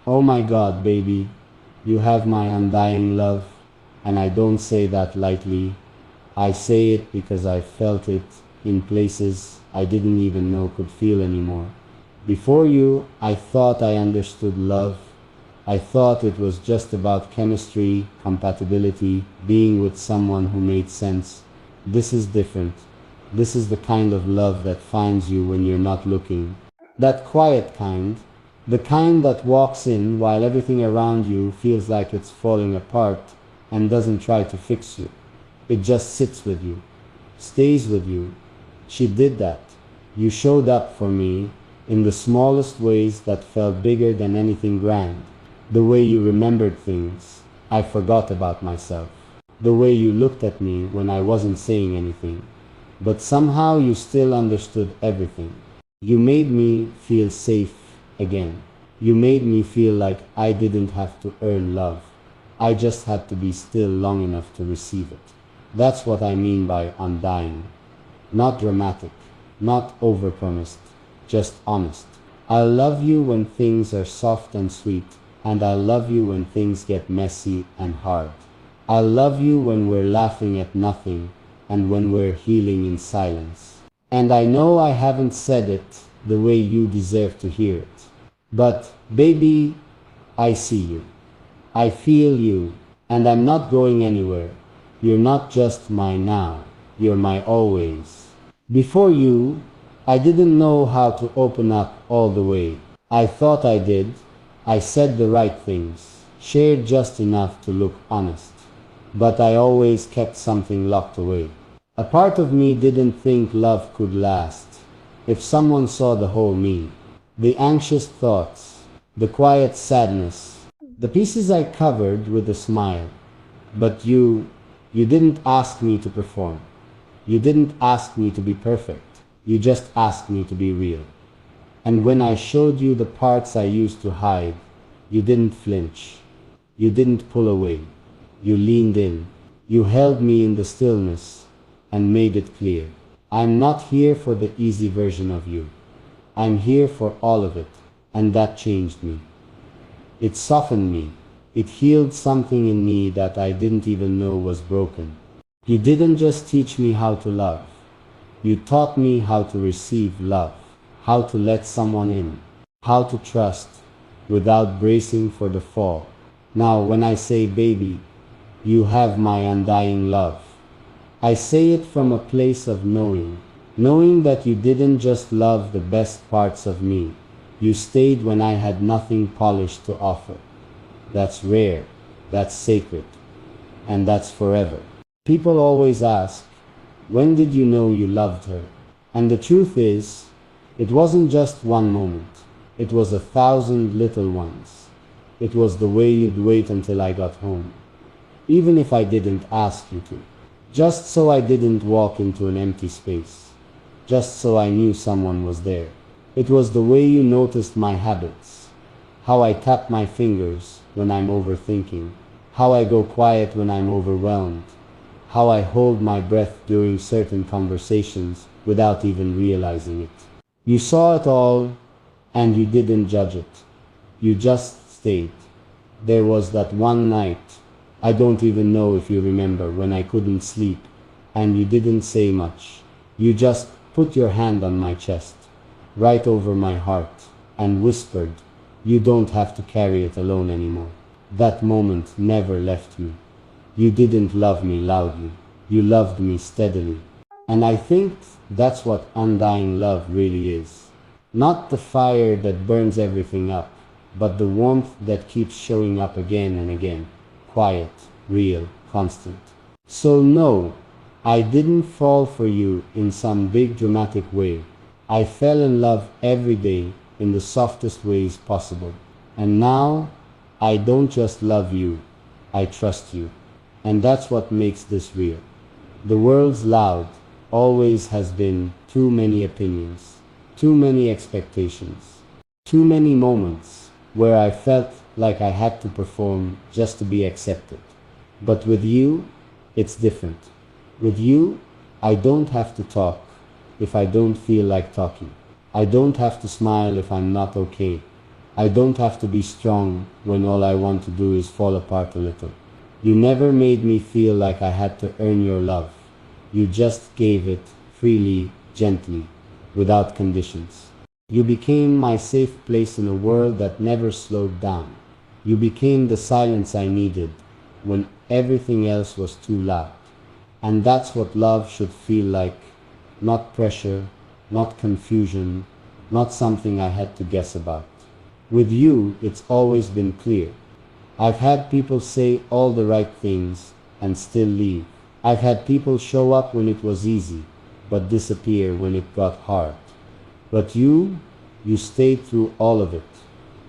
Oh my God, baby, you have my undying love, and I don't say that lightly. I say it because I felt it in places I didn't even know could feel anymore. Before you, I thought I understood love. I thought it was just about chemistry, compatibility, being with someone who made sense. This is different. This is the kind of love that finds you when you're not looking. That quiet kind, the kind that walks in while everything around you feels like it's falling apart and doesn't try to fix you. It just sits with you, stays with you. She did that. You showed up for me in the smallest ways that felt bigger than anything grand. The way you remembered things I forgot about myself. The way you looked at me when I wasn't saying anything. But somehow you still understood everything. You made me feel safe again. You made me feel like I didn't have to earn love. I just had to be still long enough to receive it. That's what I mean by undying. Not dramatic, not overpromised, just honest. I love you when things are soft and sweet, and I love you when things get messy and hard. I love you when we're laughing at nothing, and when we're healing in silence. And I know I haven't said it the way you deserve to hear it. But, baby, I see you. I feel you, and I'm not going anywhere. You're not just my now, you're my always. Before you, I didn't know how to open up all the way. I thought I did. I said the right things, shared just enough to look honest. But I always kept something locked away. A part of me didn't think love could last. If someone saw the whole me, the anxious thoughts, the quiet sadness, the pieces I covered with a smile. But you didn't ask me to perform. You didn't ask me to be perfect. You just asked me to be real. And when I showed you the parts I used to hide, you didn't flinch. You didn't pull away. You leaned in. You held me in the stillness and made it clear. I'm not here for the easy version of you. I'm here for all of it. And that changed me. It softened me. It healed something in me that I didn't even know was broken. You didn't just teach me how to love. You taught me how to receive love, how to let someone in, how to trust without bracing for the fall. Now, when I say baby, you have my undying love, I say it from a place of knowing that you didn't just love the best parts of me. You stayed when I had nothing polished to offer. That's rare, that's sacred, and that's forever. People always ask, when did you know you loved her? And the truth is, it wasn't just one moment. It was 1,000 little ones. It was the way you'd wait until I got home, even if I didn't ask you to. Just so I didn't walk into an empty space. Just so I knew someone was there. It was the way you noticed my habits. How I tap my fingers when I'm overthinking. How I go quiet when I'm overwhelmed. How I hold my breath during certain conversations without even realizing it. You saw it all, and you didn't judge it. You just stayed. There was that one night, I don't even know if you remember, when I couldn't sleep, and you didn't say much. You just put your hand on my chest, right over my heart, and whispered, you don't have to carry it alone anymore. That moment never left me. You didn't love me loudly. You loved me steadily. And I think that's what undying love really is. Not the fire that burns everything up, but the warmth that keeps showing up again and again. Quiet, real, constant. So no, I didn't fall for you in some big dramatic way. I fell in love every day in the softest ways possible. And now, I don't just love you, I trust you. And that's what makes this real. The world's loud, always has been too many opinions, too many expectations, too many moments where I felt like I had to perform just to be accepted. But with you, it's different. With you, I don't have to talk if I don't feel like talking. I don't have to smile if I'm not okay. I don't have to be strong when all I want to do is fall apart a little. You never made me feel like I had to earn your love. You just gave it freely, gently, without conditions. You became my safe place in a world that never slowed down. You became the silence I needed when everything else was too loud. And that's what love should feel like. Not pressure, not confusion, not something I had to guess about. With you, it's always been clear. I've had people say all the right things and still leave. I've had people show up when it was easy, but disappear when it got hard. But you stayed through all of it.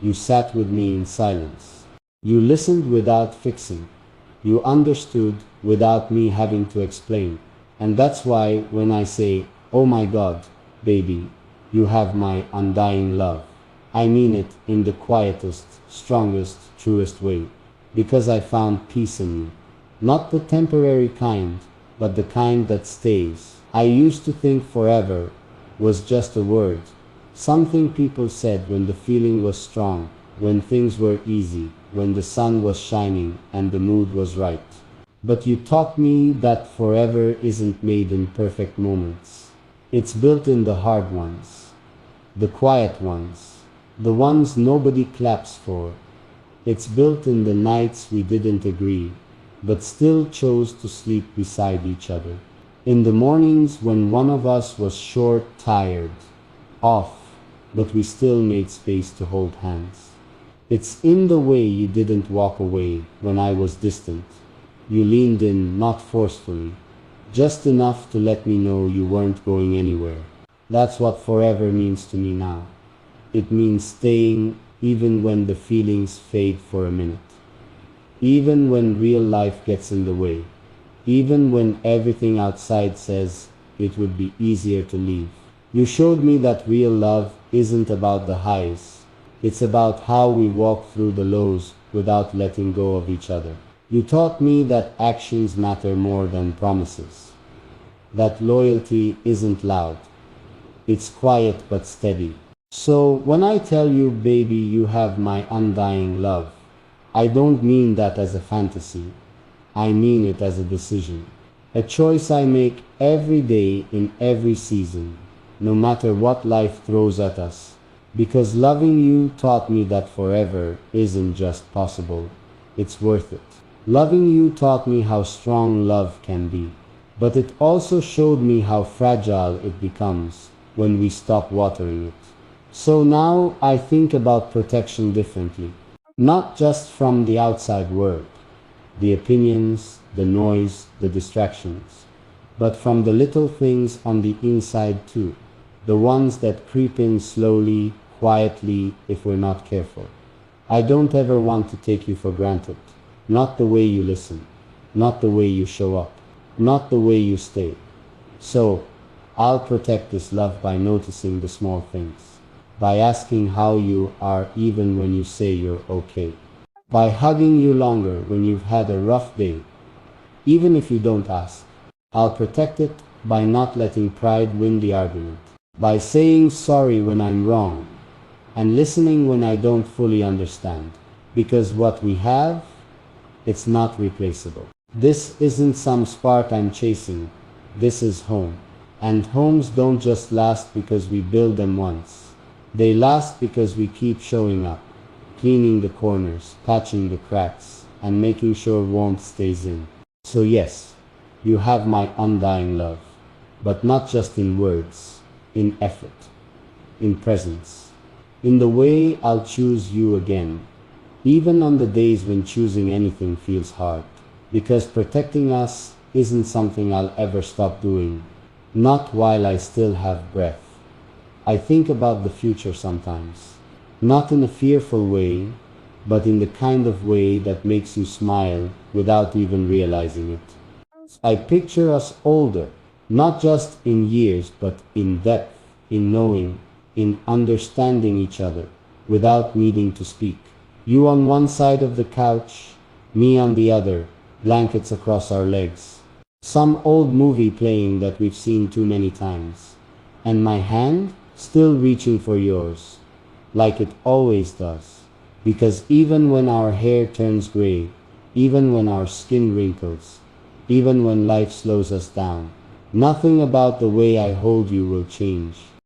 You sat with me in silence. You listened without fixing. You understood without me having to explain. And that's why when I say, oh my God, baby, you have my undying love, I mean it in the quietest, strongest, truest way. Because I found peace in you. Not the temporary kind, but the kind that stays. I used to think forever was just a word. Something people said when the feeling was strong, when things were easy, when the sun was shining and the mood was right. But you taught me that forever isn't made in perfect moments. It's built in the hard ones, the quiet ones, the ones nobody claps for. It's built in the nights we didn't agree, but still chose to sleep beside each other. In the mornings when one of us was short, tired, off, but we still made space to hold hands. It's in the way you didn't walk away when I was distant. You leaned in, not forcefully, just enough to let me know you weren't going anywhere. That's what forever means to me now. It means staying even when the feelings fade for a minute. Even when real life gets in the way. Even when everything outside says it would be easier to leave. You showed me that real love isn't about the highs. It's about how we walk through the lows without letting go of each other. You taught me that actions matter more than promises. That loyalty isn't loud. It's quiet but steady. So when I tell you, baby, you have my undying love, I don't mean that as a fantasy. I mean it as a decision. A choice I make every day in every season, no matter what life throws at us. Because loving you taught me that forever isn't just possible, it's worth it. Loving you taught me how strong love can be, but it also showed me how fragile it becomes when we stop watering it. So now I think about protection differently, not just from the outside world, the opinions, the noise, the distractions, but from the little things on the inside too, the ones that creep in slowly, quietly if we're not careful. I don't ever want to take you for granted. Not the way you listen, not the way you show up, not the way you stay. So, I'll protect this love by noticing the small things, by asking how you are even when you say you're okay, by hugging you longer when you've had a rough day, even if you don't ask. I'll protect it by not letting pride win the argument, by saying sorry when I'm wrong, and listening when I don't fully understand, because what we have, it's not replaceable. This isn't some spark I'm chasing. This is home. And homes don't just last because we build them once. They last because we keep showing up, cleaning the corners, patching the cracks, and making sure warmth stays in. So yes, you have my undying love, but not just in words, in effort, in presence, in the way I'll choose you again, even on the days when choosing anything feels hard, because protecting us isn't something I'll ever stop doing, not while I still have breath. I think about the future sometimes, not in a fearful way, but in the kind of way that makes you smile without even realizing it. I picture us older, not just in years, but in depth, in knowing, in understanding each other, without needing to speak. You on one side of the couch, me on the other, blankets across our legs. Some old movie playing that we've seen too many times. And my hand still reaching for yours. like it always does. Because even when our hair turns gray, even when our skin wrinkles, even when life slows us down, nothing about the way I hold you will change.